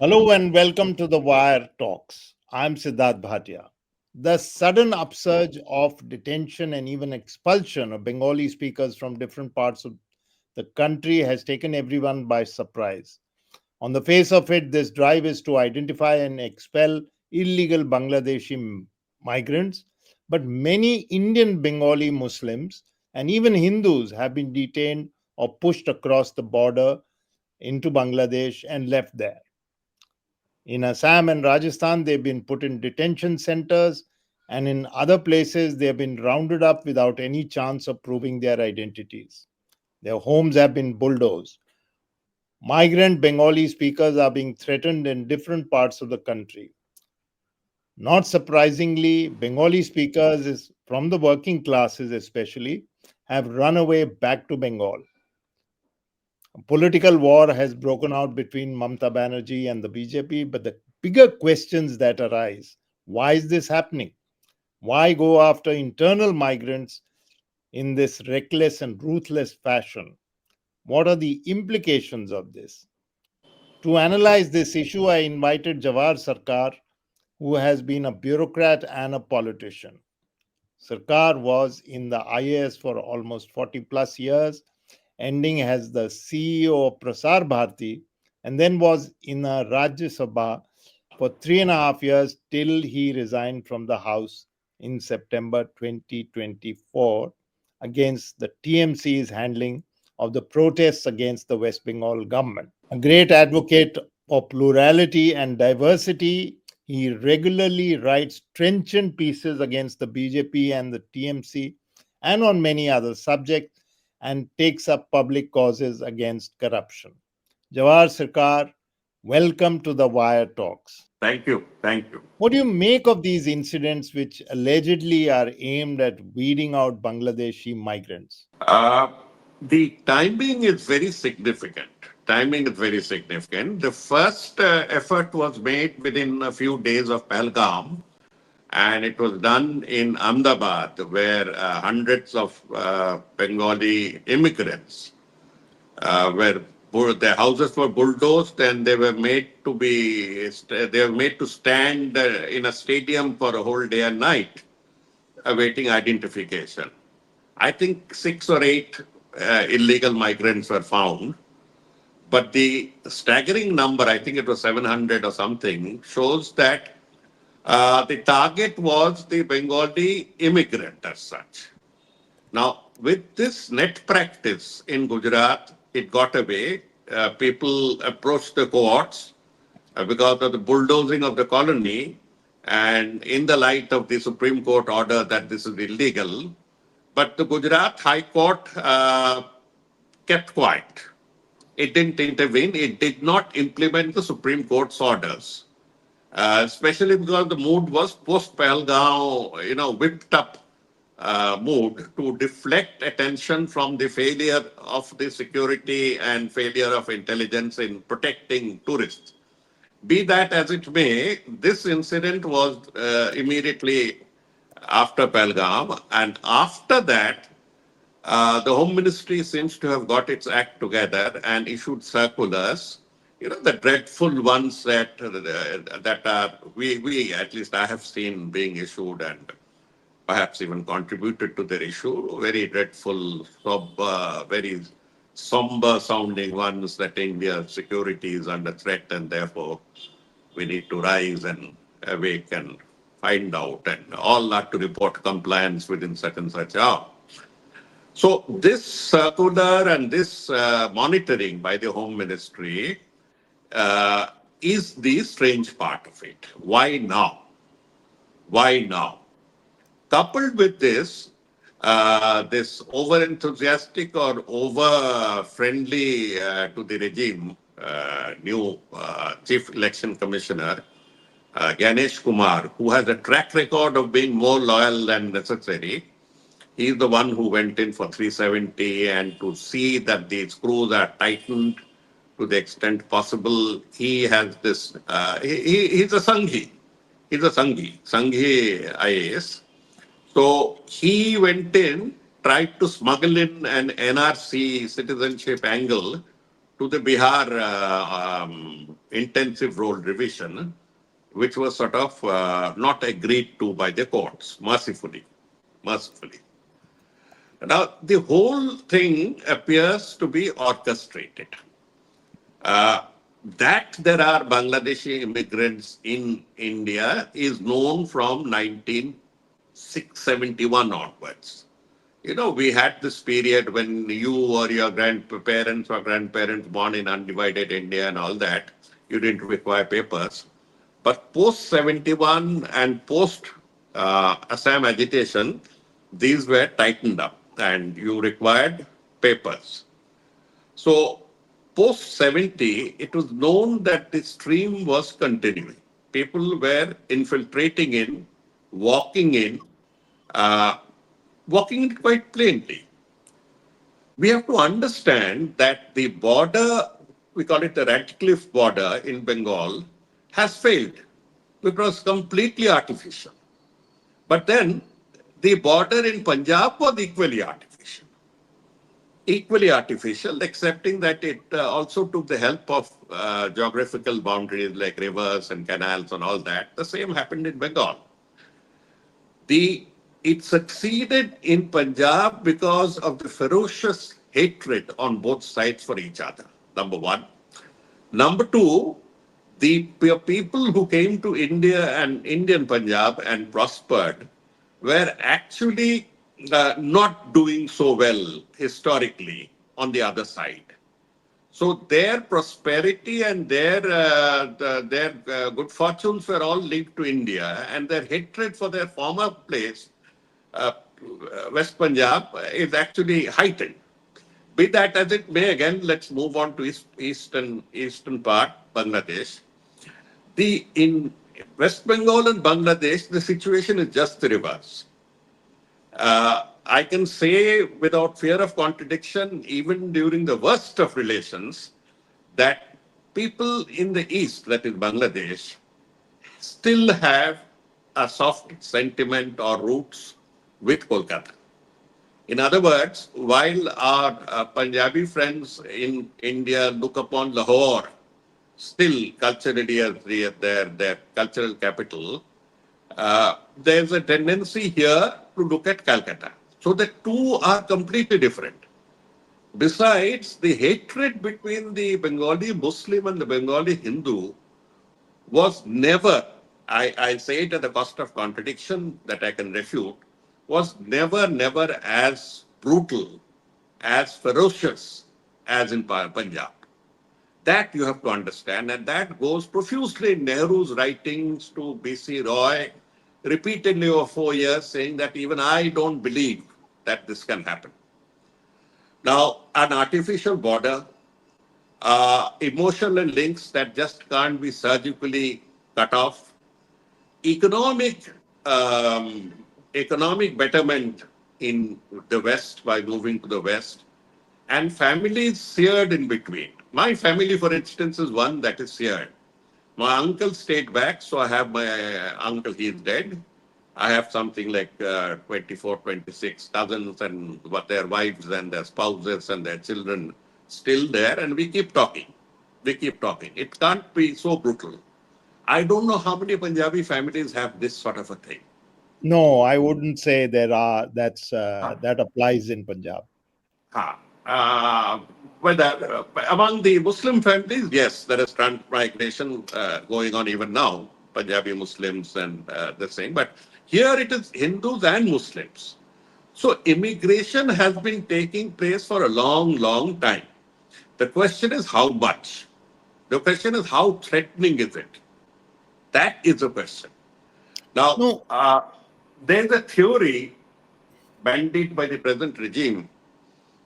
Hello and welcome to the Wire Talks. I'm Sidharth Bhatia. The sudden upsurge of detention and even expulsion of Bengali speakers from different parts of the country has taken everyone by surprise. On the face of it, this drive is to identify and expel illegal Bangladeshi migrants, but many Indian Bengali Muslims and even Hindus have been detained or pushed across the border into Bangladesh and left there. In Assam and Rajasthan, they've been put in detention centers, and in other places, they have been rounded up without any chance of proving their identities. Their homes have been bulldozed. Migrant Bengali speakers are being threatened in different parts of the country. Not surprisingly, Bengali speakers from the working classes, especially, have run away back to Bengal. A political war has broken out between Mamata Bannerjee and the BJP, but the bigger questions that arise: why is this happening? Why go after internal migrants in this reckless and ruthless fashion? What are the implications of this? To analyze this issue, I invited Jawhar Sircar, who has been a bureaucrat and a politician. Sircar was in the IAS for almost 40 plus years, ending as the CEO of Prasar Bharati, and then was in a Rajya Sabha for 3.5 years till he resigned from the House in September 2024 against the TMC's handling of the protests against the West Bengal government. A great advocate for plurality and diversity, he regularly writes trenchant pieces against the BJP and the TMC and on many other subjects and takes up public causes against corruption. Jawhar Sircar, welcome to the Wire Talks. Thank you. Thank you. What do you make of these incidents which allegedly are aimed at weeding out Bangladeshi migrants? Uh, the timing is very significant. Timing is very significant. The first effort was made within a few days of Pahalgam, and it was done in Ahmedabad, where hundreds of Bengali immigrants their houses were bulldozed and they were made to stand in a stadium for a whole day and night awaiting identification. I think 6 or 8 illegal migrants were found, but the staggering number, I think it was 700 or something, shows that the target was the Bengali immigrant as such. Now, with this net practice in Gujarat, it got away. People approached the courts because of the bulldozing of the colony, and in the light of the Supreme Court order that this is illegal. But the Gujarat High Court kept quiet. It didn't intervene. It did not implement the Supreme Court's orders, especially because the mood was post Pahalgam, whipped up mood to deflect attention from the failure of the security and failure of intelligence in protecting tourists. Be that as it may, this incident was immediately after Pahalgam, and after that, the Home Ministry seems to have got its act together and issued circulars. The dreadful ones that are we at least I have seen being issued and perhaps even contributed to their issue. Very dreadful, very somber sounding ones that India's security is under threat and therefore we need to rise and awake and find out and all are to report compliance within such and such hour. So this circular and this monitoring by the Home Ministry uh, is the strange part of it. Why now? Why now? Coupled with this, this over enthusiastic or over friendly to the regime, new Chief Election Commissioner, Ganesh Kumar, who has a track record of being more loyal than necessary. He's the one who went in for 370 and to see that the screws are tightened to the extent possible. He has this, he's a Sanghi. He's a Sanghi IAS. So he went in, tried to smuggle in an NRC citizenship angle to the Bihar intensive role revision, which was sort of not agreed to by the courts, mercifully. Mercifully. Now, the whole thing appears to be orchestrated. Uh, that there are Bangladeshi immigrants in India is known from 1971 onwards. You know, we had this period when you or your grandparents or grandparents born in undivided India and all that, you didn't require papers. But post 71 and post Assam agitation, these were tightened up and you required papers. So post 70, it was known that the stream was continuing. People were infiltrating in, walking in, uh, walking in quite plainly. We have to understand that the border, we call it the Radcliffe border in Bengal, has failed. It was completely artificial. But then the border in Punjab was equally artificial. Equally artificial, excepting that it also took the help of geographical boundaries like rivers and canals and all that. The same happened in Bengal. The It succeeded in Punjab because of the ferocious hatred on both sides for each other. Number one. Number two, the people who came to India and Indian Punjab and prospered were actually not doing so well historically on the other side. So their prosperity and their good fortunes were all linked to India, and their hatred for their former place, uh, West Punjab, is actually heightened. Be that as it may, again, let's move on to eastern part, Bangladesh. In West Bengal and Bangladesh, the situation is just the reverse. I can say without fear of contradiction, even during the worst of relations, that people in the East, that is Bangladesh, still have a soft sentiment or roots with Kolkata. In other words, while our Punjabi friends in India look upon Lahore still culturally as their cultural capital, there's a tendency here to look at Calcutta. So the two are completely different. Besides, the hatred between the Bengali Muslim and the Bengali Hindu was never, I say it at the cost of contradiction that I can refute, was never as brutal, as ferocious as in Punjab. That you have to understand, and that goes profusely in Nehru's writings to B.C. Roy, repeatedly over 4 years, saying that even I don't believe that this can happen. Now, an artificial border, emotional links that just can't be surgically cut off, economic um, economic betterment in the West by moving to the West, and families seared in between. My family, for instance, is one that is seared. My uncle stayed back, so I have my uncle, he is dead. I have something like 24, 26 cousins and what their wives and their spouses and their children still there, and we keep talking. We keep talking. It can't be so brutal. I don't know how many Punjabi families have this sort of a thing. No, I wouldn't say there are. That applies in Punjab. Ah, whether among the Muslim families, yes, there is transmigration going on even now, Punjabi Muslims and the same. But here it is Hindus and Muslims. So immigration has been taking place for a long time. The question is how much? The question is how threatening is it? That is the question. Now, No, there's a theory bandied by the present regime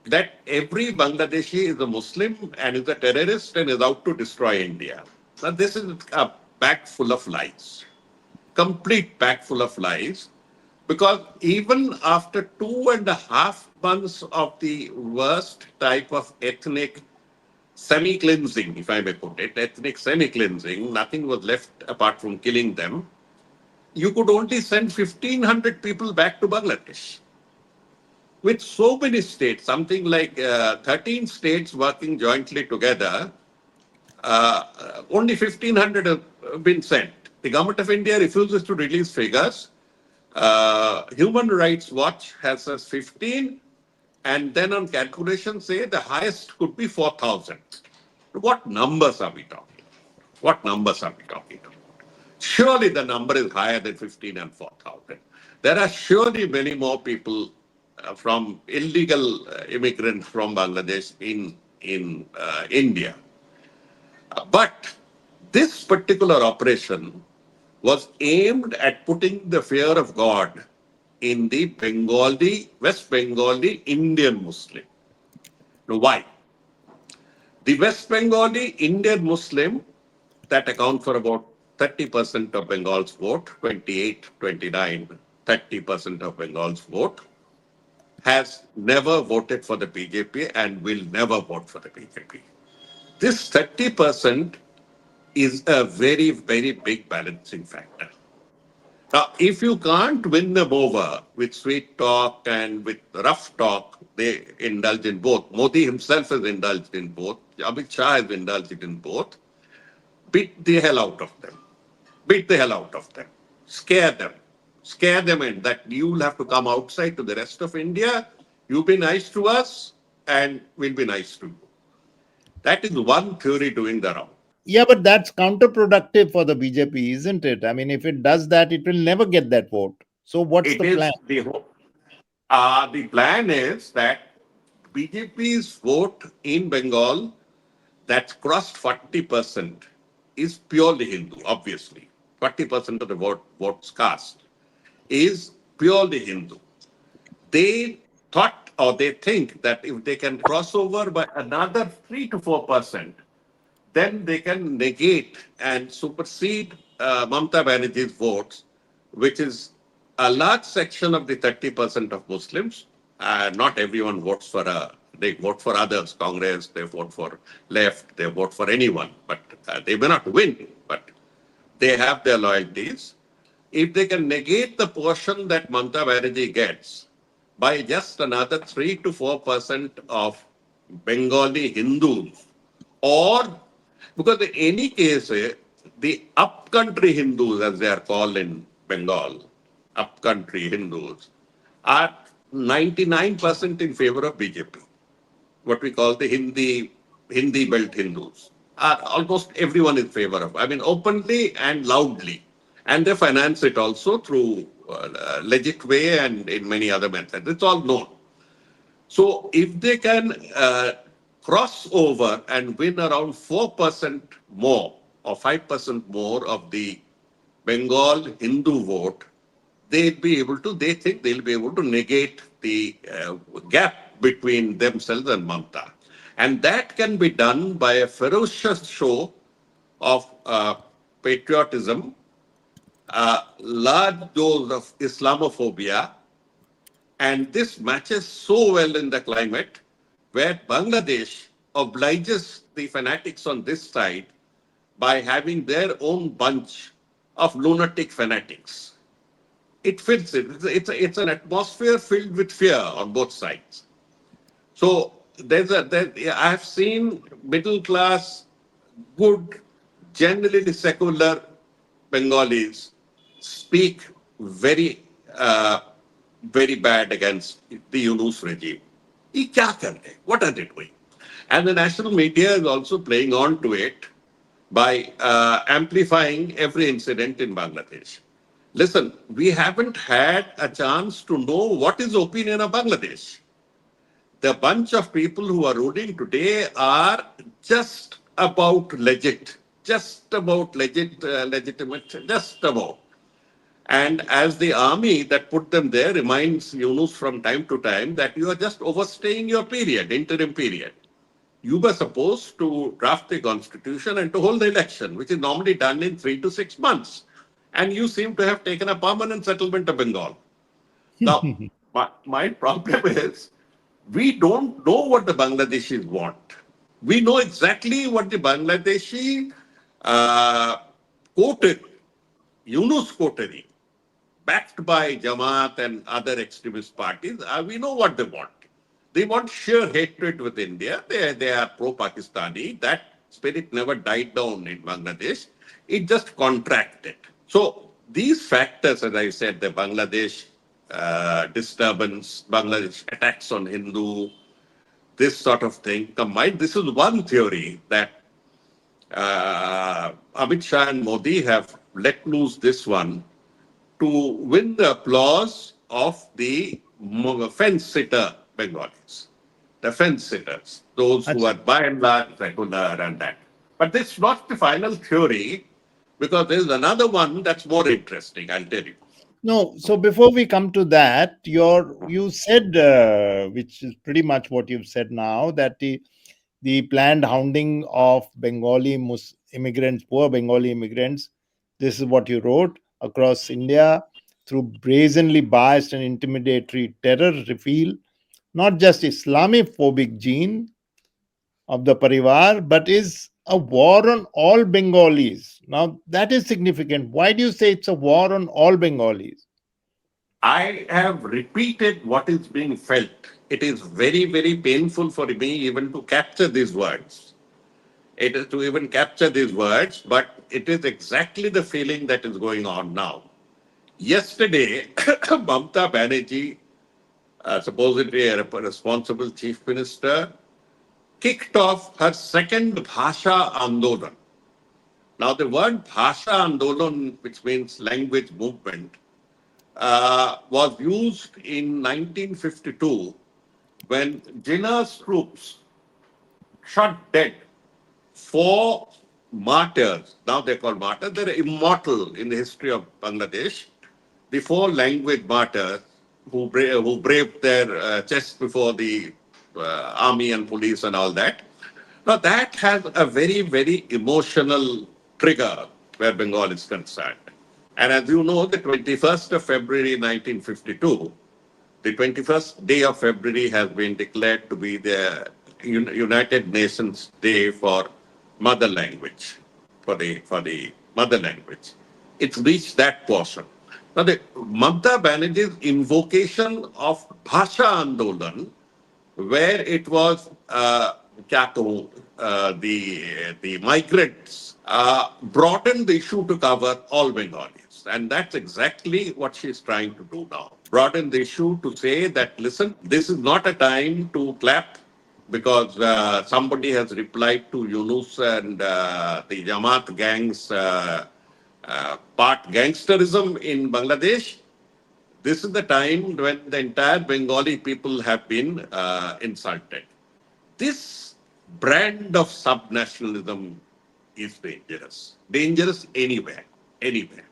that every Bangladeshi is a Muslim and is a terrorist and is out to destroy India. Now, this is a bag full of lies, complete bag full of lies, because even after 2.5 months of the worst type of ethnic semi cleansing, if I may put it, ethnic semi cleansing, nothing was left apart from killing them. You could only send 1,500 people back to Bangladesh. with so many states, something like 13 states working jointly together, only 1,500 have been sent. The government of India refuses to release figures. Human Rights Watch has us 15, and then on calculation say the highest could be 4,000. What numbers are we talking? What numbers are we talking about? Surely the number is higher than 15 and 4,000. There are surely many more people from illegal immigrants from Bangladesh in India. But this particular operation was aimed at putting the fear of God in the Bengali, West Bengali Indian Muslim. Now, why? The West Bengali Indian Muslim that account for about 30% of Bengal's vote, 28, 29, 30% of Bengal's vote, has never voted for the BJP and will never vote for the BJP. This 30% is a very, very big balancing factor. Now, if you can't win them over with sweet talk and with rough talk, they indulge in both. Modi himself has indulged in both. Amit Shah has indulged in both. Beat the hell out of them. Beat the hell out of them. Scare them. Scare them in that you'll have to come outside to the rest of India. You be nice to us and we'll be nice to you. That is one theory doing the round. Yeah, but that's counterproductive for the BJP, isn't it? I mean, if it does that, it will never get that vote. So, what's It the plan? is the plan is that BJP's vote in Bengal that's crossed 40% is purely Hindu, obviously. 40% of the votes cast is purely Hindu. They thought or they think that if they can cross over by another 3 to 4%, then they can negate and supersede Mamata Bannerjee's votes, which is a large section of the 30% of Muslims. Not everyone votes for they vote for others, Congress, they vote for left, they vote for anyone, but they may not win, but they have their loyalties. If they can negate the portion that Mamata Banerjee gets by just another 3 to 4% of Bengali Hindus, or because in any case, the upcountry Hindus, as they are called in Bengal, upcountry Hindus, are 99% in favor of BJP, what we call the Hindi belt Hindus. Almost everyone in favor of. I mean, openly and loudly, and they finance it also through legit way and in many other methods. It's all known. So if they can cross over and win around 4% more or 5% more of the Bengal Hindu vote, they think they'll be able to negate the gap between themselves and Mamata. And that can be done by a ferocious show of patriotism, large dose of Islamophobia, and this matches so well in the climate where Bangladesh obliges the fanatics on this side by having their own bunch of lunatic fanatics. It fits it. It's an atmosphere filled with fear on both sides. So I have seen middle class, good, generally secular Bengalis speak very, very bad against the Yunus regime. ये क्या कर रहे? What are they doing? And the national media is also playing on to it by amplifying every incident in Bangladesh. Listen, we haven't had a chance to know what is the opinion of Bangladesh. The bunch of people who are ruling today are just about legit, legitimate, just about. And as the army that put them there reminds Yunus from time to time that you are just overstaying your period, interim period. You were supposed to draft the constitution and to hold the election, which is normally done in 3 to 6 months. And you seem to have taken a permanent settlement of Bengal. Now, my problem is we don't know what the Bangladeshis want. We know exactly what the Bangladeshi uh, quoted, Yunus quoted. backed by Jamaat and other extremist parties, we know what they want. They want sheer hatred with India. They are pro-Pakistani. That spirit never died down in Bangladesh. It just contracted. So these factors, as I said, the Bangladesh disturbance, Bangladesh attacks on Hindu, this sort of thing combined. This is one theory that Amit Shah and Modi have let loose this one to win the applause of the fence sitter Bengalis, the fence sitters, those who are by and large secular and that. But this is not the final theory because there is another one that's more interesting, I'll tell you. No, so before we come to that, you said, which is pretty much what you've said now, that the planned hounding of Bengali immigrants, poor Bengali immigrants, this is what you wrote, across India through brazenly biased and intimidatory terror reveal not just Islamophobic gene of the Parivar, but is a war on all Bengalis. Now, that is significant. Why do you say it's a war on all Bengalis? I have repeated what is being felt. It is very, very painful for me even to capture these words. It is to even capture these words, but it is exactly the feeling that is going on now. Yesterday, Mamata Bannerjee, supposedly a responsible chief minister, kicked off her second Bhasha Angolan. Now, the word Bhasha Angolan, which means language movement, was used in 1952 when Jinnah's troops shot dead four martyrs. Now they're called martyrs. They're immortal in the history of Bangladesh. The four language martyrs who braved their chests before the army and police and all that. Now that has a very, very emotional trigger where Bengal is concerned. And as you know, the 21st of February 1952, the 21st day of February has been declared to be the United Nations Day for Mother Language, for the mother language. It's reached that portion. Now, the Mamata Banerjee's invocation of Bhasha Andolan, where it was क्या कहूँ, the migrants broadened the issue to cover all Bengalis. And that's exactly what she's trying to do now. Broaden the issue to say that, listen, this is not a time to clap because somebody has replied to Yunus and the Jamaat gangs part gangsterism in Bangladesh. This is the time when the entire Bengali people have been insulted. This brand of sub-nationalism is dangerous. Dangerous anywhere, anywhere.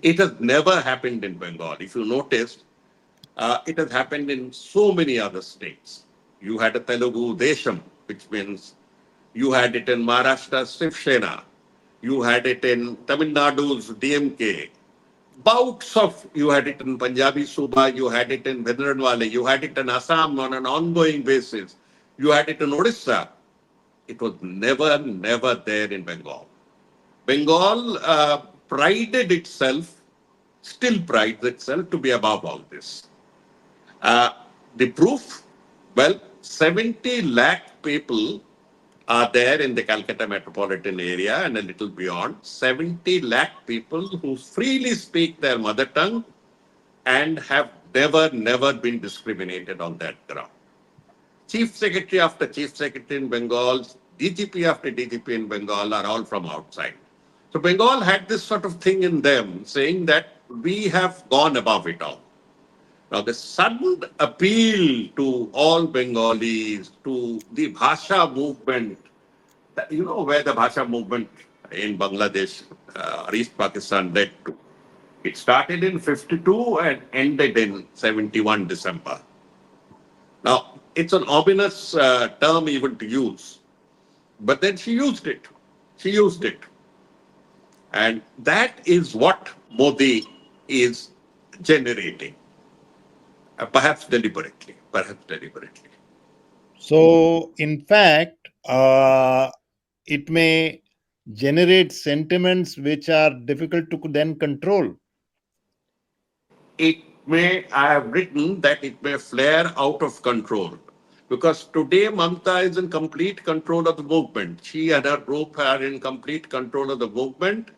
It has never happened in Bengal. If you noticed, it has happened in so many other states. You had a Telugu Desham, which means you had it in Maharashtra's Shiv Sena. You had it in Tamil Nadu's DMK. Bouts of, you had it in Punjabi Suba, you had it in Bhedranwale, you had it in Assam on an ongoing basis. You had it in Odisha. It was never, never there in Bengal. Bengal prided itself, still prides itself to be above all this. Uh, the proof, well, 70 lakh people are there in the Calcutta metropolitan area and a little beyond. 70 lakh people who freely speak their mother tongue and have never, never been discriminated on that ground. Chief Secretary after Chief Secretary in Bengal, DGP after DGP in Bengal are all from outside. So Bengal had this sort of thing in them saying that we have gone above it all. Now, the sudden appeal to all Bengalis, to the Bhasha movement, you know where the Bhasha movement in Bangladesh or East Pakistan led to. It started in 52 and ended in 71 December. Now, it's an ominous term even to use, but then she used it. She used it. And that is what Modi is generating, perhaps deliberately, perhaps deliberately. So, in fact, it may generate sentiments which are difficult to then control. it may, I have written that it may flare out of control. Because today Mamata is in complete control of the movement. She and her group are in complete control of the movement.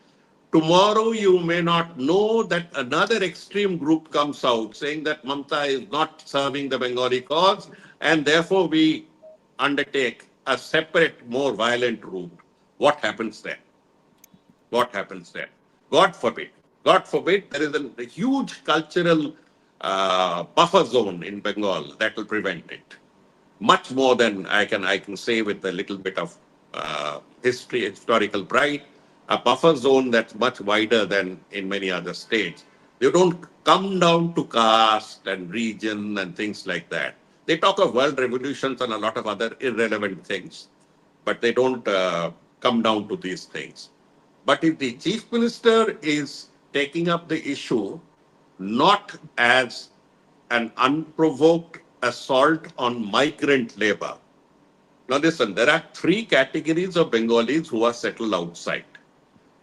Tomorrow you may not know that another extreme group comes out saying that Mamata is not serving the Bengali cause and therefore we undertake a separate, more violent route. What happens then? What happens there? God forbid. God forbid there is a huge cultural buffer zone in Bengal that will prevent it. Much more than I can say with a little bit of historical pride. A buffer zone that's much wider than in many other states. They don't come down to caste and region and things like that. They talk of world revolutions and a lot of other irrelevant things, but they don't come down to these things. But if the chief minister is taking up the issue not as an unprovoked assault on migrant labor. Now, listen, there are three categories of Bengalis who are settled outside.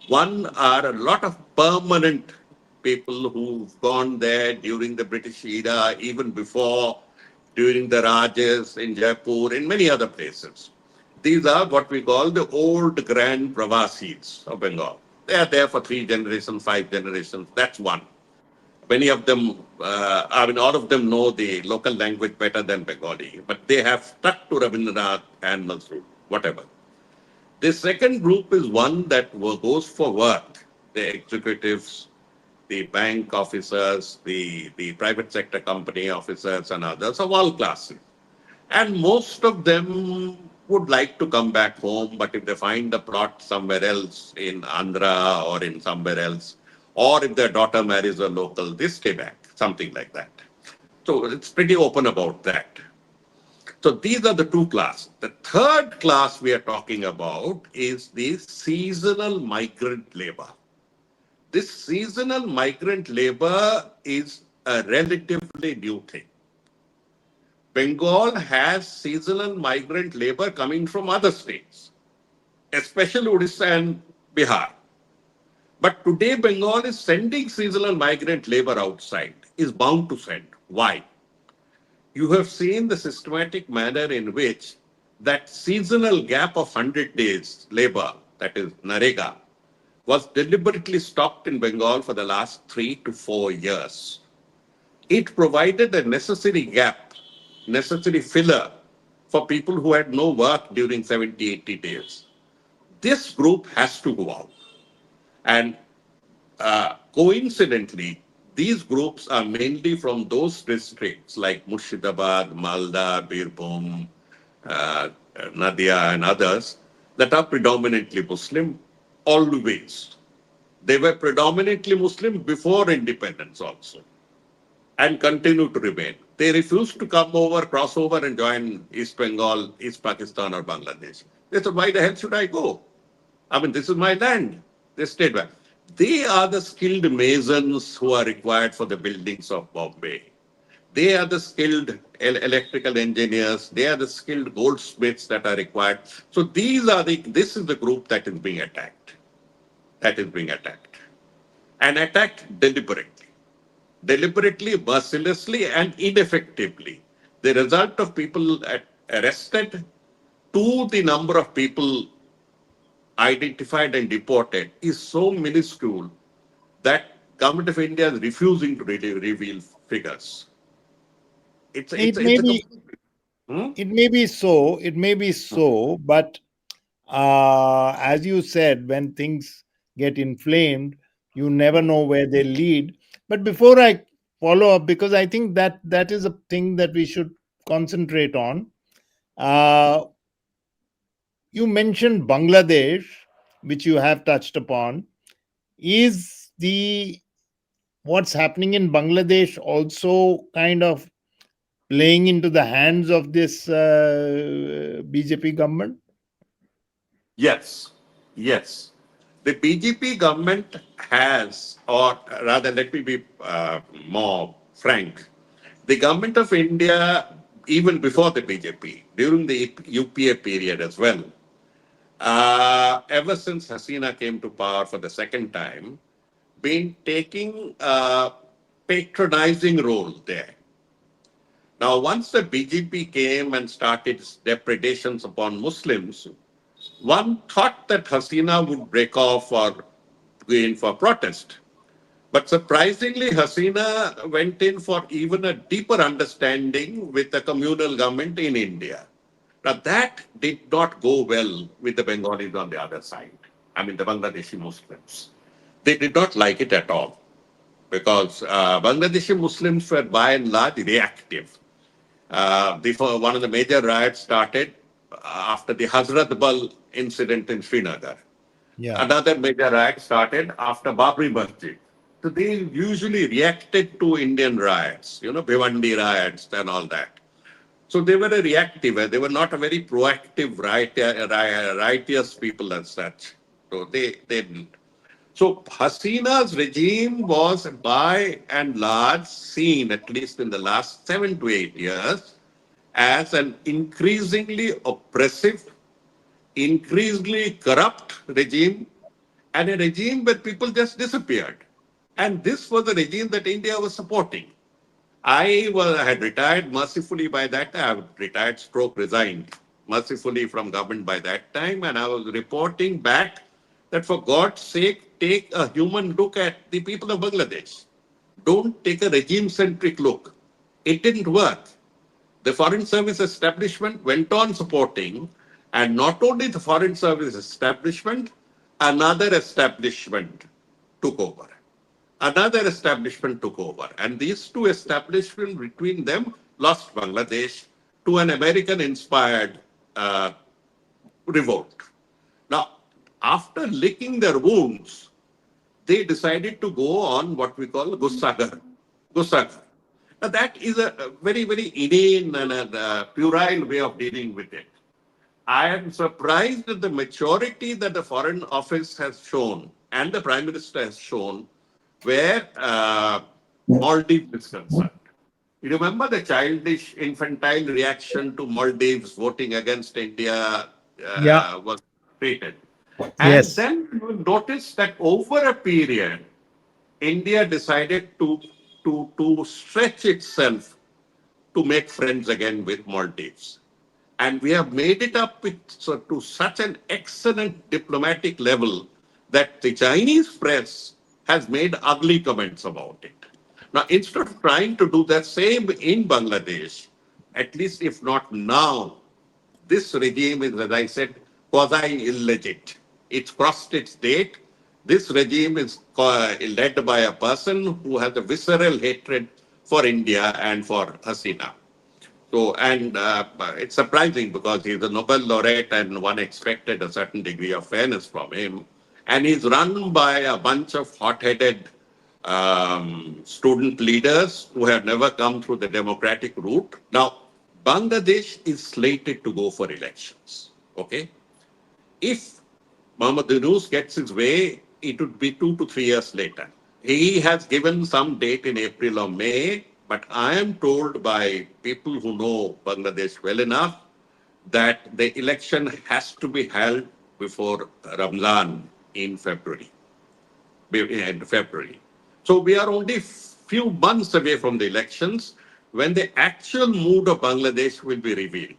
One are a lot of permanent people who've gone there during the British era, even before, during the Rajas in Jaipur, in many other places. These are what we call the old grand Pravasis of Bengal. They are there for three generations, five generations. That's one. Many of them, all of them know the local language better than Bengali, but they have stuck to Rabindranath and Nazrul, whatever. The second group is one that goes for work, the executives, the bank officers, the private sector company officers, and others of all classes. And most of them would like to come back home, but if they find a plot somewhere else in Andhra or in somewhere else, or if their daughter marries a local, they stay back, something like that. So it's pretty open about that. So these are the two classes. The third class we are talking about is the seasonal migrant labor. This seasonal migrant labor is a relatively new thing. Bengal has seasonal migrant labor coming from other states, especially Odisha and Bihar. But today, Bengal is sending seasonal migrant labor outside, is bound to send. Why? You have seen the systematic manner in which that seasonal gap of 100 days labor, that is Narega, was deliberately stopped in Bengal for the last 3 to 4 years. It provided a necessary gap, necessary filler for people who had no work during 70, 80 days. This group has to go out. And coincidentally, these groups are mainly from those districts like Murshidabad, Malda, Birbhum, Nadia, and others that are predominantly Muslim always. They were predominantly Muslim before independence also and continue to remain. They refused to come over, cross over, and join East Bengal, East Pakistan, or Bangladesh. They said, why the hell should I go? I mean, this is my land. They stayed back. They are the skilled masons who are required for the buildings of Bombay. They are the skilled electrical engineers. They are the skilled goldsmiths that are required. So this is the group that is being attacked. That is being attacked. And attacked deliberately, mercilessly, and ineffectively. The result of people arrested to the number of people identified and deported is so minuscule that government of India is refusing to really reveal figures. It's It it's may it's a be, hmm? it may be so, it may be so, but as you said, when things get inflamed, you never know where they lead. But before I follow up, because I think that that is a thing that we should concentrate on. Uh, you mentioned Bangladesh, which you have touched upon. Is the what's happening in Bangladesh also kind of playing into the hands of this BJP government? Yes, yes. The BJP government has, or rather, let me be more frank. The government of India, even before the BJP, during the UPA period as well, ever since Hasina came to power for the second time, been taking patronizing role there. Now, once the BJP came and started its depredations upon Muslims, one thought that Hasina would break off or go in for protest. But surprisingly, Hasina went in for even a deeper understanding with the communal government in India. Now, that did not go well with the Bengalis on the other side. I mean, the Bangladeshi Muslims. They did not like it at all because Bangladeshi Muslims were by and large reactive. One of the major riots started after the Hazrat Bal incident in Srinagar. Yeah. Another major riot started after Babri Masjid. So they usually reacted to Indian riots, Bhiwandi riots and all that. So they were a reactive, they were not a very proactive, righteous people as such. So they didn't. So Hasina's regime was by and large seen, at least in the last 7 to 8 years, as an increasingly oppressive, increasingly corrupt regime and a regime where people just disappeared. And this was the regime that India was supporting. I had retired mercifully by that time. I had retired stroke resigned mercifully from government by that time. And I was reporting back that for God's sake, take a human look at the people of Bangladesh. Don't take a regime centric look. It didn't work. The Foreign Service establishment went on supporting, and not only the Foreign Service establishment, another establishment took over. Another establishment took over. And these two establishments between them lost Bangladesh to an American inspired uh, revolt. Now, after licking their wounds, they decided to go on what we call Gussagar. Gussagar. Now, that is a very, very inane and a puerile way of dealing with it. I am surprised at the maturity that the Foreign Office has shown and the Prime Minister has shown where Maldives is concerned. You remember the childish, infantile reaction to Maldives voting against India Yeah. was treated. And Yes. then you will notice that over a period, India decided to stretch itself to make friends again with Maldives. And we have made it up to such an excellent diplomatic level that the Chinese press has made ugly comments about it. Now, instead of trying to do the same in Bangladesh, at least if not now, this regime is, as I said, quasi illegit. It's crossed its date. This regime is led by a person who has a visceral hatred for India and for Hasina. So, and it's surprising because he's a Nobel laureate and one expected a certain degree of fairness from him. And he's run by a bunch of hot-headed student leaders who have never come through the democratic route. Now, Bangladesh is slated to go for elections. Okay? If Mohammad Yunus gets his way, it would be 2 to 3 years later. He has given some date in April or May, but I am told by people who know Bangladesh well enough that the election has to be held before Ramadan in February. In February. So we are only few months away from the elections when the actual mood of Bangladesh will be revealed.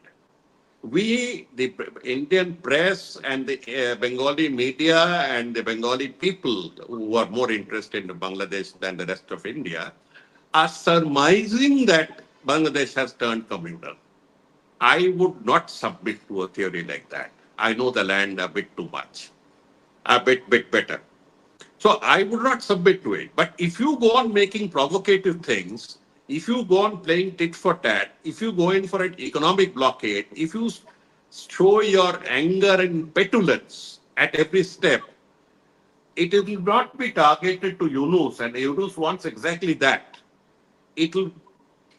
We, the Indian press and the Bengali media and the Bengali people who are more interested in Bangladesh than the rest of India, are surmising that Bangladesh has turned communal. I would not submit to a theory like that. I know the land a bit too much, a bit better. So I would not submit to it. But if you go on making provocative things, if you go on playing tit for tat, if you go in for an economic blockade, if you show your anger and petulance at every step, it will not be targeted to Yunus, and Yunus wants exactly that. It will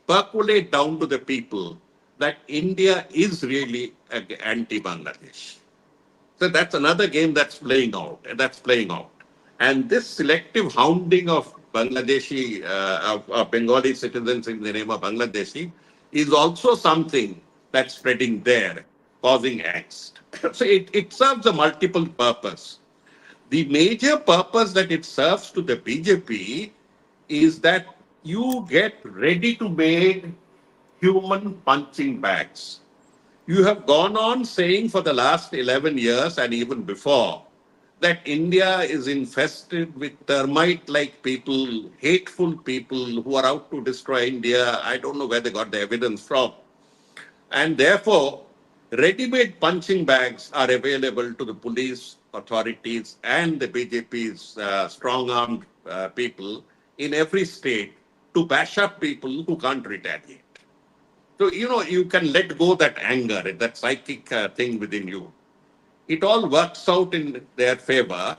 percolate down to the people that India is really anti Bangladesh. So that's another game that's playing out. That's playing out. And this selective hounding of Bangladeshi, of Bengali citizens in the name of Bangladeshi is also something that's spreading there, causing angst. So it serves a multiple purpose. The major purpose that it serves to the BJP is that you get ready to made human punching bags. You have gone on saying for the last 11 years and even before that India is infested with termite like people, hateful people who are out to destroy India. I don't know where they got the evidence from. And therefore, ready made punching bags are available to the police authorities and the BJP's strong armed people in every state to bash up people who can't retaliate. So, you can let go that anger, that psychic thing within you. It all works out in their favor.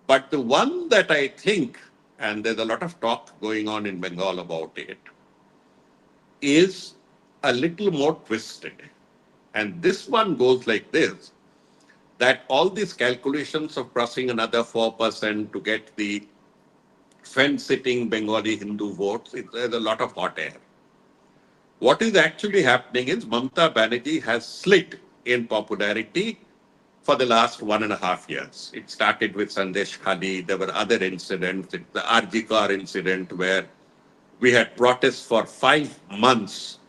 But the one that I think, and there's a lot of talk going on in Bengal about it, is a little more twisted. And this one goes like this, that all these calculations of crossing another 4% to get the fence sitting Bengali Hindu votes, there's a lot of hot air. What is actually happening is Mamata Bannerjee has slid in popularity for the last 1.5 years. It started with Sandesh Khadi. There were other incidents, the RG car incident, where we had protests for 5 months.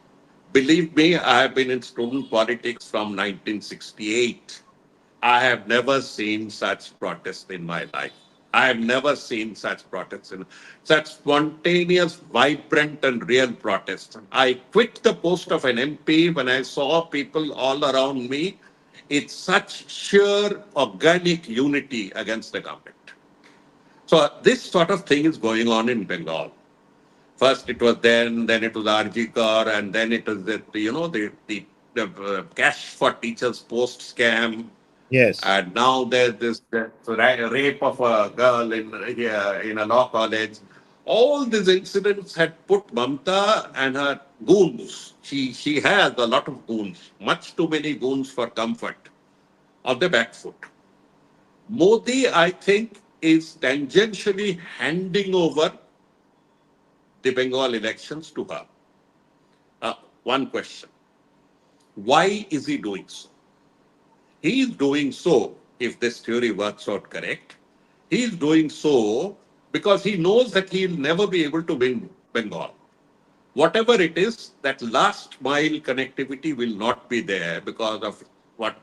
Believe me, I have been in student politics from 1968. I have never seen such protests in my life. I have never seen such protests, such spontaneous, vibrant, and real protests. I quit the post of an MP when I saw people all around me. It's such sheer organic unity against the government. So this sort of thing is going on in Bengal. First it was then it was RG car, and then it was the cash for teachers post scam, Yes. and now there's this rape of a girl in a law college. All these incidents had put Mamta and her goons. She has a lot of goons, much too many goons for comfort, on the back foot. Modi, I think, is tangentially handing over the Bengal elections to her. One question: why is he doing so? He is doing so, if this theory works out correct, he is doing so because he knows that he will never be able to win Bengal. Whatever it is, that last mile connectivity will not be there because of what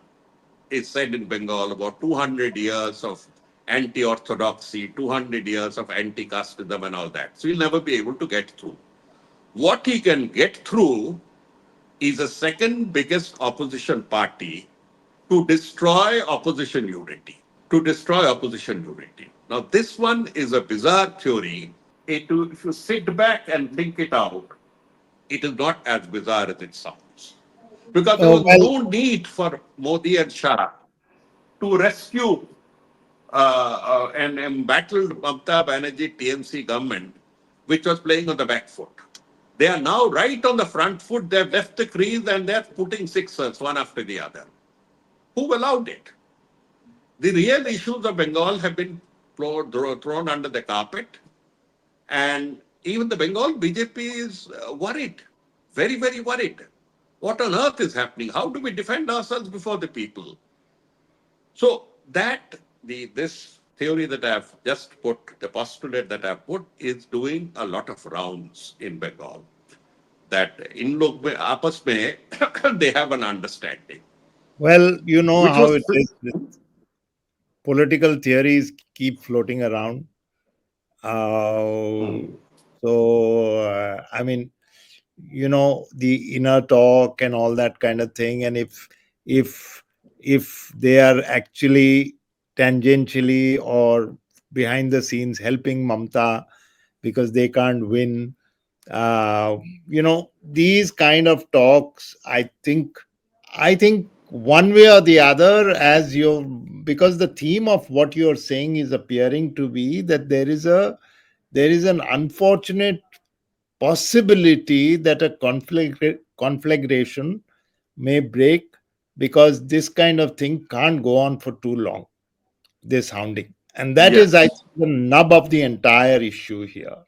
is said in Bengal about 200 years of anti orthodoxy, 200 years of anti casteism, and all that. So he'll never be able to get through. What he can get through is the second biggest opposition party to destroy opposition unity. To destroy opposition unity. Now, this one is a bizarre theory. If you sit back and think it out, it is not as bizarre as it sounds. Because there was Well, no need for Modi and Shah to rescue and embattled Mamata Banerjee TMC government, which was playing on the back foot. They are now right on the front foot. They've left the crease and they're putting sixers one after the other. Who allowed it? The real issues of Bengal have been thrown under the carpet, and even the Bengal BJP is worried, very, very worried. What on earth is happening? How do we defend ourselves before the people? So that this theory that I've just put, the postulate that I've put, is doing a lot of rounds in Bengal. That in log mein, aapas mein, they have an understanding, well, you know which how was it is. Political theories keep floating around. Uh, I mean, the inner talk and all that kind of thing, and if if they are actually tangentially or behind the scenes helping Mamta because they can't win, these kind of talks, I think one way or the other, as you because the theme of what you're saying is appearing to be that there is an unfortunate possibility that a conflagration may break, because this kind of thing can't go on for too long, this hounding, and that is, I yes, think, the nub of the entire issue here.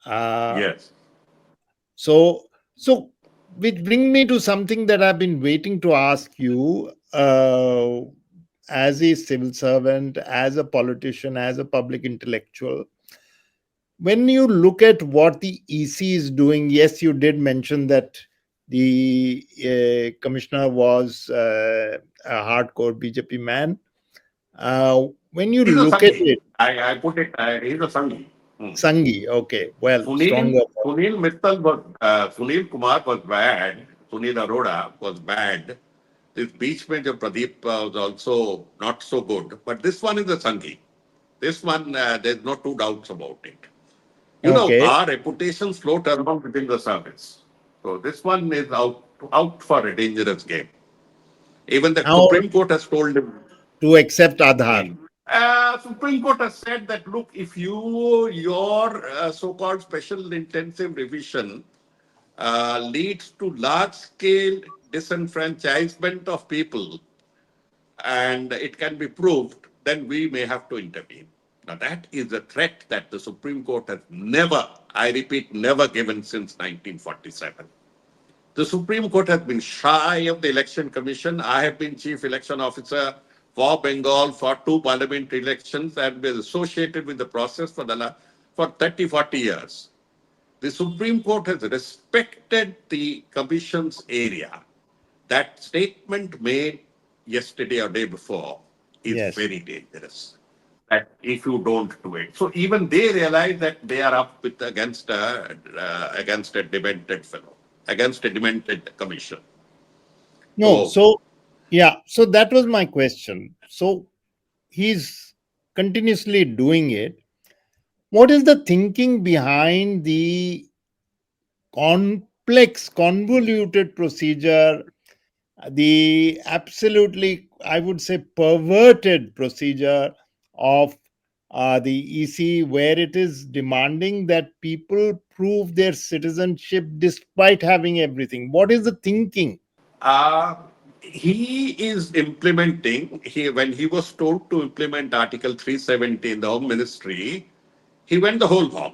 uh, yes, so which bring me to something that I've been waiting to ask you, as a civil servant, as a politician, as a public intellectual. when you look at what the EC is doing, yes, you did mention that the commissioner was a hardcore BJP man. When you He's a look at Sanghi. it, I put it, he's a Sanghi. Hmm. Sangi, okay, well, Sunil, stronger. Sunil Mittal was, Sunil Kumar was bad. Sunil Arora was bad. This beach major Pradeep was also not so good. But this one is a Sanghi. This one, there's no two doubts about it. You know, Okay. our reputations float around within the service. So this one is out for a dangerous game. Even the Now Supreme Court has told him. to accept Aadhaar. Supreme Court has said that look, if your so-called special intensive revision leads to large-scale disenfranchisement of people, and it can be proved, then we may have to intervene. Now that is a threat that the Supreme Court has never, I repeat, never given since 1947. The Supreme Court has been shy of the Election Commission. I have been Chief Election Officer for Bengal for two parliamentary elections and been associated with the process for 30, 40 years. The Supreme Court has respected the Commission's area. That statement made yesterday or day before is Yes. very dangerous. That if you don't do it, so even they realize that they are up with against a demented fellow, against a demented commission. No, So so yeah, so that was my question. So he's continuously doing it. What is the thinking behind the complex, convoluted procedure, the absolutely, I would say, perverted procedure of the EC, where it is demanding that people prove their citizenship despite having everything? What is the thinking? uh, he is implementing. When he was told to implement Article 370 in the Home Ministry, he went the whole hog.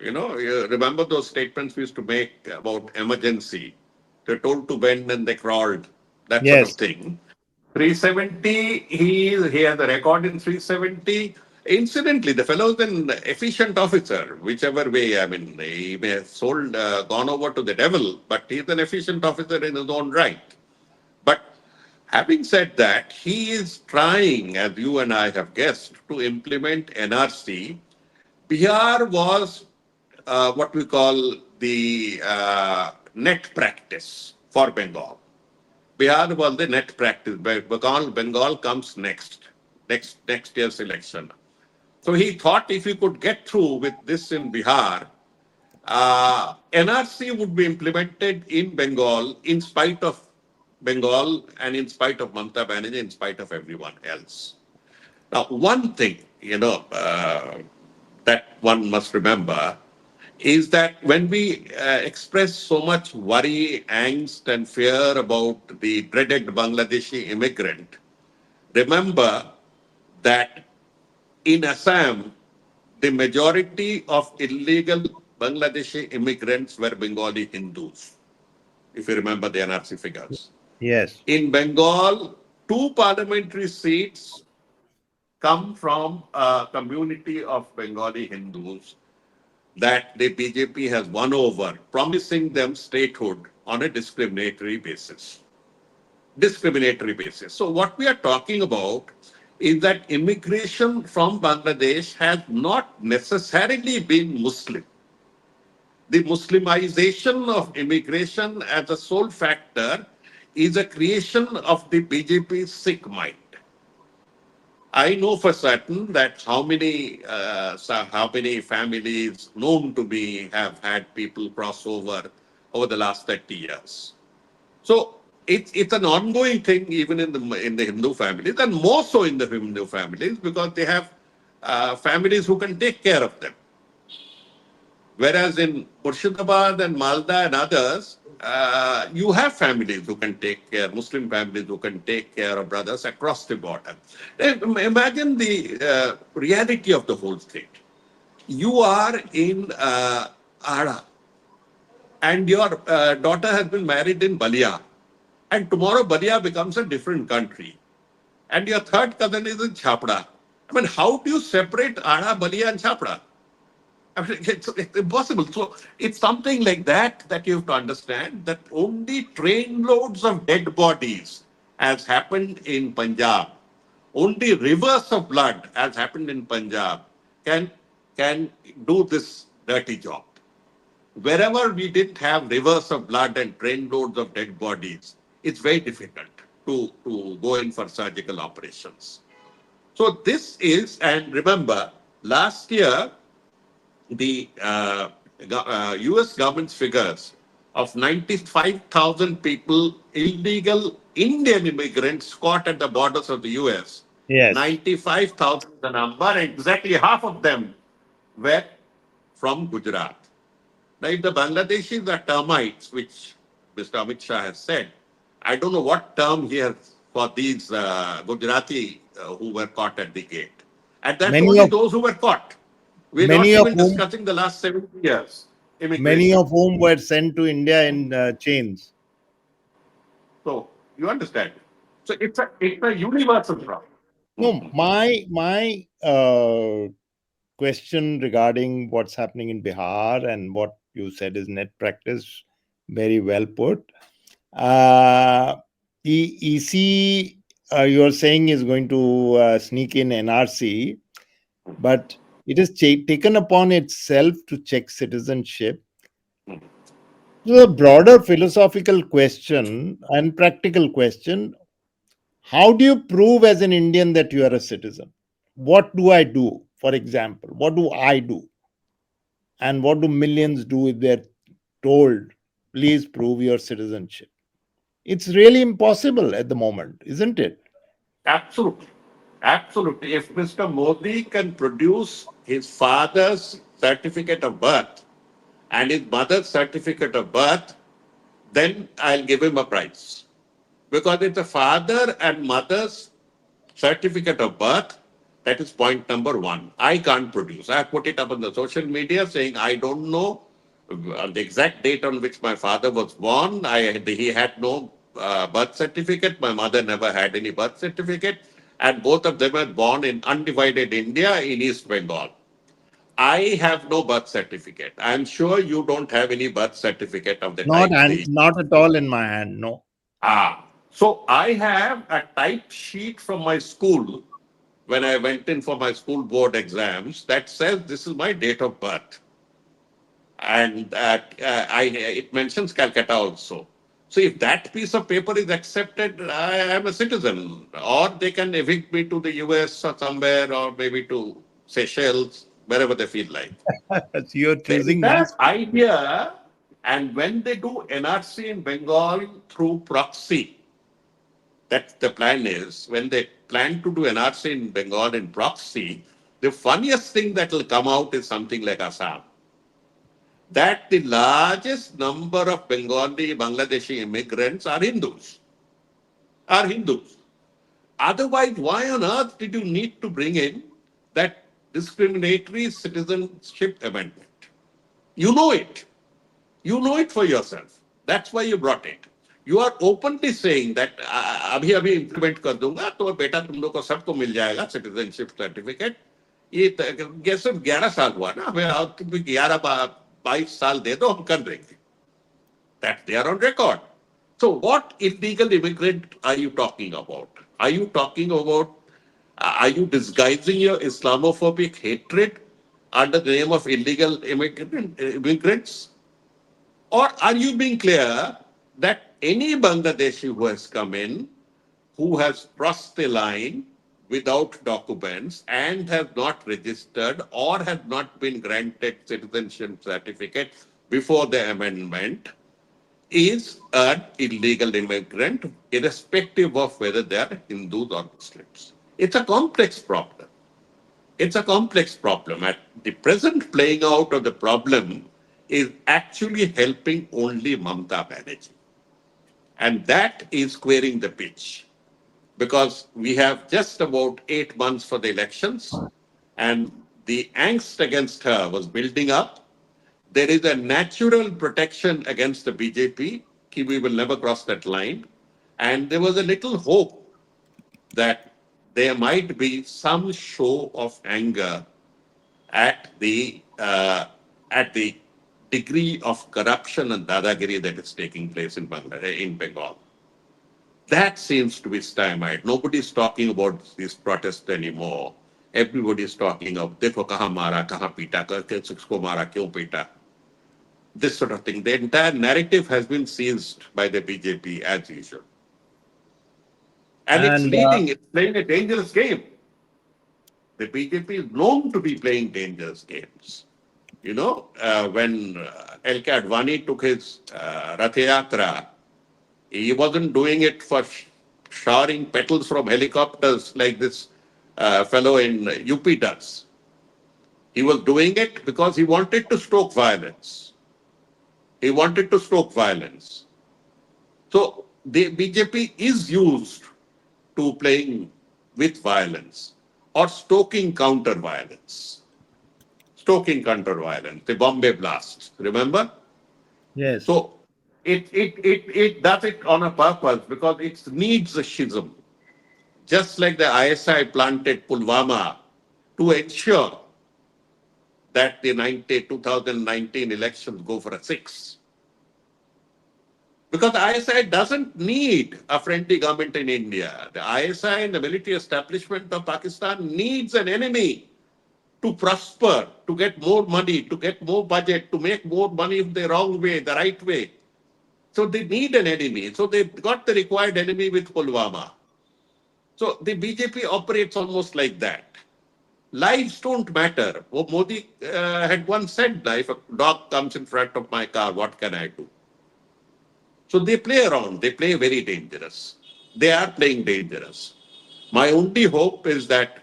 You remember those statements we used to make about emergency. They're told to bend and they crawled, that sort of Yes, thing. 370, he has a record in 370. Incidentally, the fellow is an efficient officer, whichever way. I mean, he may have gone over to the devil, but he's an efficient officer in his own right. But having said that, he is trying, as you and I have guessed, to implement NRC. Bihar was what we call the net practice for Bengal. Bihar was the net practice. Bengal comes next year's election. So he thought if he could get through with this in Bihar, NRC would be implemented in Bengal in spite of Bengal and in spite of Mamata Bannerjee, in spite of everyone else. Now, one thing, that one must remember is that when we express so much worry, angst, and fear about the dreaded Bangladeshi immigrant, remember that in Assam, the majority of illegal Bangladeshi immigrants were Bengali Hindus, if you remember the NRC figures. yes. In Bengal, two parliamentary seats come from a community of Bengali Hindus that the BJP has won over, promising them statehood on a discriminatory basis. Discriminatory basis. So, what we are talking about is that immigration from Bangladesh has not necessarily been Muslim. The Muslimization of immigration as a sole factor is a creation of the BJP Sikh mind. I know for certain that how many families known to me have had people cross over the last 30 years. So it's an ongoing thing even in the Hindu families, and more so in the Hindu families because they have families who can take care of them. Whereas in Murshidabad and Malda and others, you have families who can take care, Muslim families who can take care of brothers across the border. Imagine the reality of the whole thing. You are in Ara, and your daughter has been married in Balia, and tomorrow Balia becomes a different country, and your third cousin is in Chapra. I mean, how do you separate Ara, Balia, and Chapra? I mean, it's impossible. So it's something like that that you have to understand that only trainloads of dead bodies, as happened in Punjab, only rivers of blood, as happened in Punjab, can can do this dirty job. Wherever we didn't have rivers of blood and trainloads of dead bodies, it's very difficult to go in for surgical operations. So this is, and remember, last year the US government's figures of 95,000 people, illegal Indian immigrants caught at the borders of the US. Yes. 95,000 the number, and exactly half of them were from Gujarat. Now, if the Bangladeshis are termites, which Mr. Amit Shah has said, I don't know what term he has for these Gujarati who were caught at the gate. And that's Many only of those who were caught. We're many not of even whom discussing the last 70 years many immigration. of whom were sent to India in chains. So you understand. So it's a universal problem. No, my question regarding what's happening in Bihar and what you said is net practice, very well put. Uh, EC, you're saying is going to sneak in NRC, but it has taken upon itself to check citizenship. So, a broader philosophical question and practical question: how do you prove as an Indian that you are a citizen? What do I do? For example, what do I do? And what do millions do if they're told, please prove your citizenship? It's really impossible at the moment, isn't it? Absolutely. Absolutely. If Mr. Modi can produce his father's certificate of birth and his mother's certificate of birth, then I'll give him a prize. Because it's a father and mother's certificate of birth. That is point number one. I can't produce. I put it up on the social media saying I don't know the exact date on which my father was born. He had no birth certificate. My mother never had any birth certificate. And both of them were born in undivided India in East Bengal. I have no birth certificate. I'm sure you don't have any birth certificate of the Not type and they. not at all in my hand. No. So I have a typed sheet from my school when I went in for my school board exams that says this is my date of birth, and it mentions Calcutta also. So if that piece of paper is accepted, I am a citizen, or they can evict me to the US or somewhere, or maybe to Seychelles, wherever they feel like. So you're The choosing entire nice people. idea, and when they do NRC in Bengal through proxy, that the plan is when they plan to do NRC in Bengal in proxy, the funniest thing that will come out is something like Assam. That the largest number of Bengali, Bangladeshi immigrants are Hindus. Are Hindus. Otherwise, why on earth did you need to bring in that discriminatory citizenship amendment? You know it. You know it for yourself. That's why you brought it. You are openly saying that अभी अभी implement कर दूंगा तो बेटा तुम लोग को सबको मिल जाएगा सिटीजनशिप सर्टिफिकेट ये सिर्फ 11 साल हुआ ना हमें और तुम 11 22 साल दे दो हम कर देंगे that they are on record. So what illegal immigrant are you talking about? Are you talking about are you disguising your Islamophobic hatred under the name of illegal immigrants? Or are you being clear that any Bangladeshi who has come in, who has crossed the line without documents and has not registered or has not been granted citizenship certificate before the amendment, is an illegal immigrant, irrespective of whether they are Hindus or Muslims? It's a complex problem. It's a complex problem. At the present playing out of the problem is actually helping only Mamata Bannerjee. And that is squaring the pitch because we have just about 8 months for the elections and the angst against her was building up. There is a natural protection against the BJP. We will never cross that line. And there was a little hope that there might be some show of anger at the uh, at the degree of corruption and dadagiri that is taking place in Bangladesh, in Bengal. That seems to be stymied. Nobody's talking about these protests anymore. Everybody's talking of देखो कहाँ मारा कहाँ पीटा करके किसको मारा क्यों पीटा, this sort of thing. The entire narrative has been seized by the BJP as usual, and And it's playing a dangerous game. The BJP is known to be playing dangerous games. When LK Advani took his Rath Yatra, he wasn't doing it for showering petals from helicopters like this fellow in UP does. He was doing it because he wanted to stoke violence. He wanted to stoke violence. So the BJP is used to playing with violence or stoking counter violence. Stoking counter violence, the Bombay blast, remember? yes, So it does it on a purpose because it needs a schism. Just like the ISI planted Pulwama to ensure that the 2019 elections go for a six. Because the ISI doesn't need a friendly government in India. The ISI and the military establishment of Pakistan needs an enemy to prosper, to get more money, to get more budget, to make more money the wrong way, the right way. So they need an enemy. So they got the required enemy with Pulwama. So the BJP operates almost like that. Lives don't matter. Oh, Modi had once said, if a dog comes in front of my car, what can I do? So they play around. They play very dangerous. They are playing dangerous. My only hope is that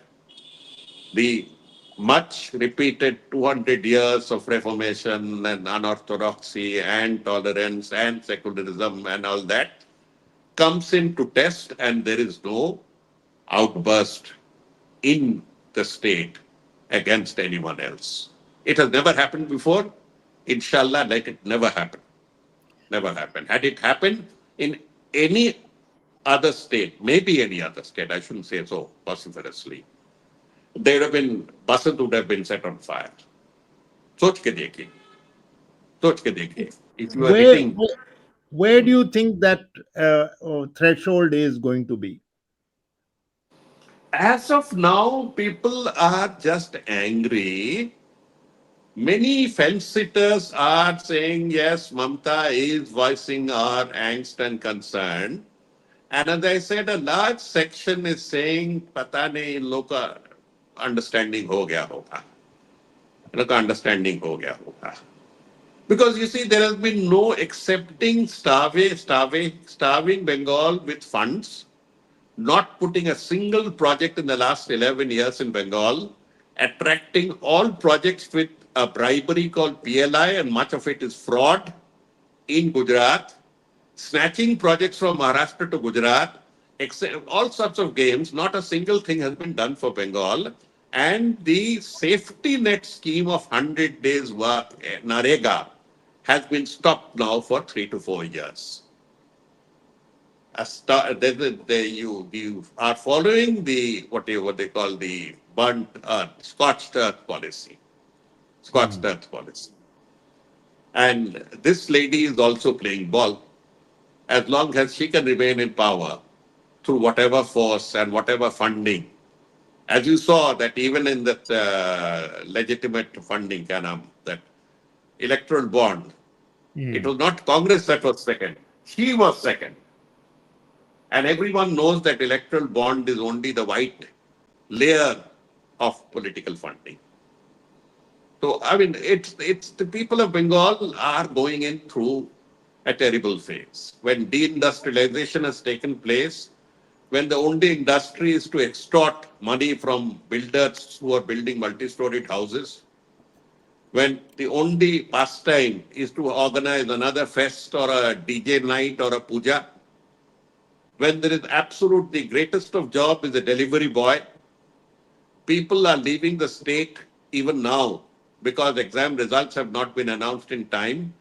the much repeated 200 years of reformation and unorthodoxy and tolerance and secularism and all that comes into test and there is no outburst in the state against anyone else. It has never happened before. Inshallah, let it never happen. Never happened. Had it happened in any other state, maybe any other state, I shouldn't say so vociferously, there have been, buses would have been set on fire. सोच के देखिए सोच के देखिए if you are where hitting. where do you think that threshold is going to be? As of now, people are just angry. Many fence sitters are saying, yes, Mamta is voicing our angst and concern. And as I said, a large section is saying, पता नहीं इन लोग का understanding हो गया होगा. इन लोग का understanding हो गया होगा. Because you see, there has been no accepting starving Bengal with funds, not putting a single project in the last 11 years in Bengal, attracting all projects with a bribery called PLI, and much of it is fraud in Gujarat, snatching projects from Maharashtra to Gujarat, all sorts of games. Not a single thing has been done for Bengal. And the safety net scheme of 100 days work, Narega, has been stopped now for 3 to 4 years. You are following the what they call the burnt earth, scorched earth policy. Scorched Hmm. earth policy. And this lady is also playing ball as long as she can remain in power through whatever force and whatever funding. As you saw that even in that legitimate funding, that electoral bond, it Hmm. was not Congress that was second. She was second. And everyone knows that electoral bond is only the white layer of political funding. So, I mean, it's the people of Bengal are going in through a terrible phase. When deindustrialization has taken place, when the only industry is to extort money from builders who are building multi-storied houses, when the only pastime is to organize another fest or a DJ night or a puja, when there is absolute the greatest of job is a delivery boy, people are leaving the state even now because exam results have not been announced in time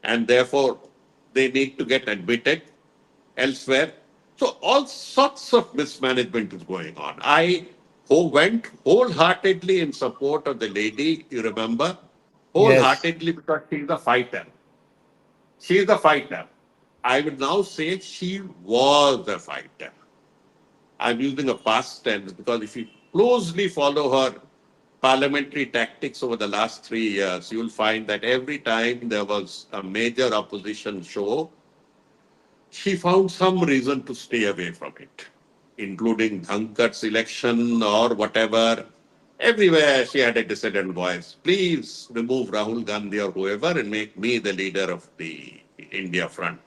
and therefore they need to get admitted elsewhere. So all sorts of mismanagement is going on. I who went wholeheartedly in support of the lady, you remember, Yes. wholeheartedly because she's a fighter. She is a fighter. I would now say she was a fighter. I'm using a past tense because if you closely follow her parliamentary tactics over the last 3 years, you'll find that every time there was a major opposition show, she found some reason to stay away from it, including Dhankar's election or whatever. Everywhere she had a dissident voice. Please remove Rahul Gandhi or whoever and make me the leader of the India front.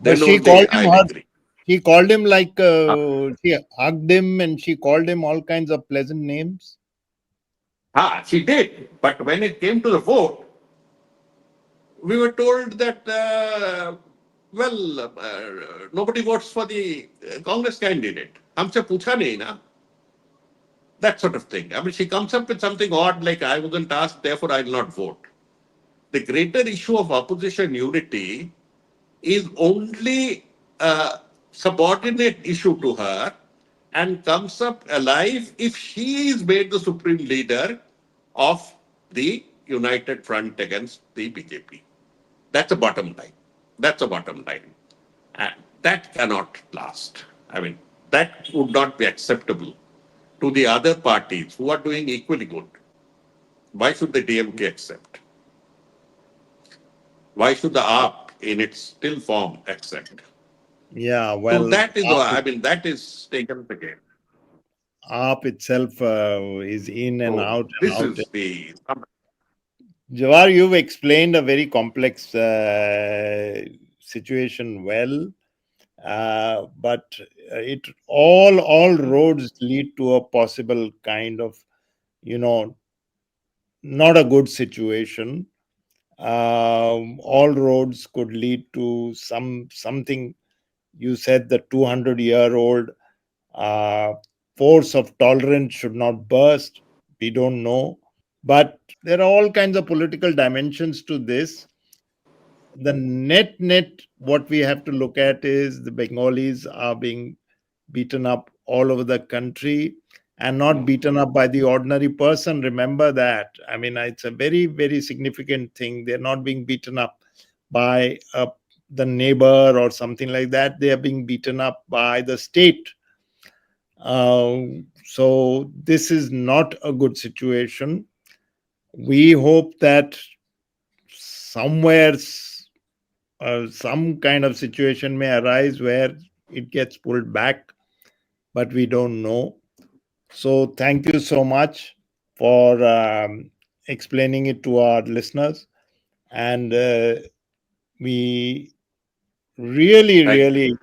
But Then she only called him I'll her. agree. She called him like Ah, she hugged him and she called him all kinds of pleasant names. she did. But when it came to the vote, we were told that, nobody votes for the Congress candidate. हमसे पूछा नहीं ना. That sort of thing. I mean, she comes up with something odd like, I wasn't asked, therefore I will not vote. The greater issue of opposition unity is only a subordinate issue to her and comes up alive if she is made the supreme leader of the united front against the BJP. That's a bottom line. That's a bottom line. And that cannot last. I mean, that would not be acceptable to the other parties who are doing equally good. Why should the DMK accept? Why should the AAP in its still form accept? Yeah, So well, that is why, I mean, that is taken again. AAP itself is in and So out and this out. is the, Jawar, you've explained a very complex situation well, but it all roads lead to a possible kind of, you know, not a good situation. All roads could lead to something. You said the 200-year-old uh, force of tolerance should not burst. We don't know, but there are all kinds of political dimensions to this. The net, what we have to look at is the Bengalis are being beaten up all over the country and not beaten up by the ordinary person. Remember that. I mean, it's a very significant thing. They're not being beaten up by the neighbor or something like that. They are being beaten up by the state. uh, so this is not a good situation. We hope that somewhere some kind of situation may arise where it gets pulled back, but we don't know. So, thank you so much for explaining it to our listeners. And we thank you. really,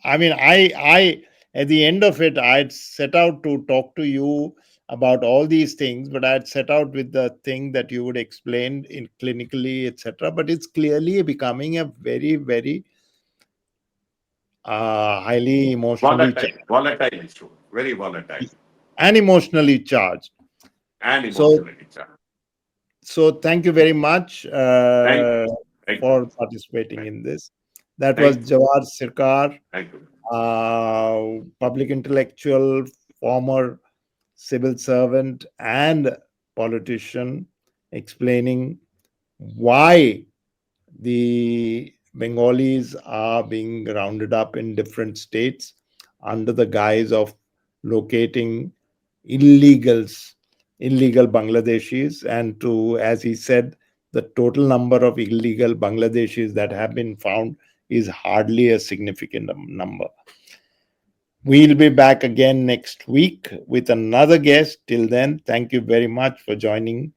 I mean, at the end of it, I'd set out to talk to you about all these things, but I'd set out with the thing that you would explain in clinically, etc. But it's clearly becoming a very highly emotionally Volatile issue, very volatile and emotionally charged. and So, emotionally charged. thank you very much Thank you. Thank you. for participating Thank in this. That was thank you. Jawhar Sircar, Thank you. public intellectual, former civil servant, and politician, explaining why the Bengalis are being rounded up in different states under the guise of locating illegals, illegal Bangladeshis, and to, as he said, the total number of illegal Bangladeshis that have been found is hardly a significant number. We'll be back again next week with another guest. Till then, thank you very much for joining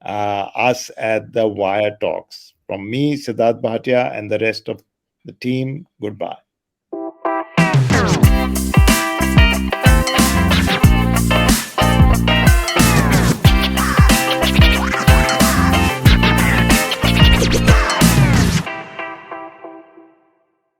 us at the Wire Talks. From me, Sidharth Bhatia, and the rest of the team, goodbye.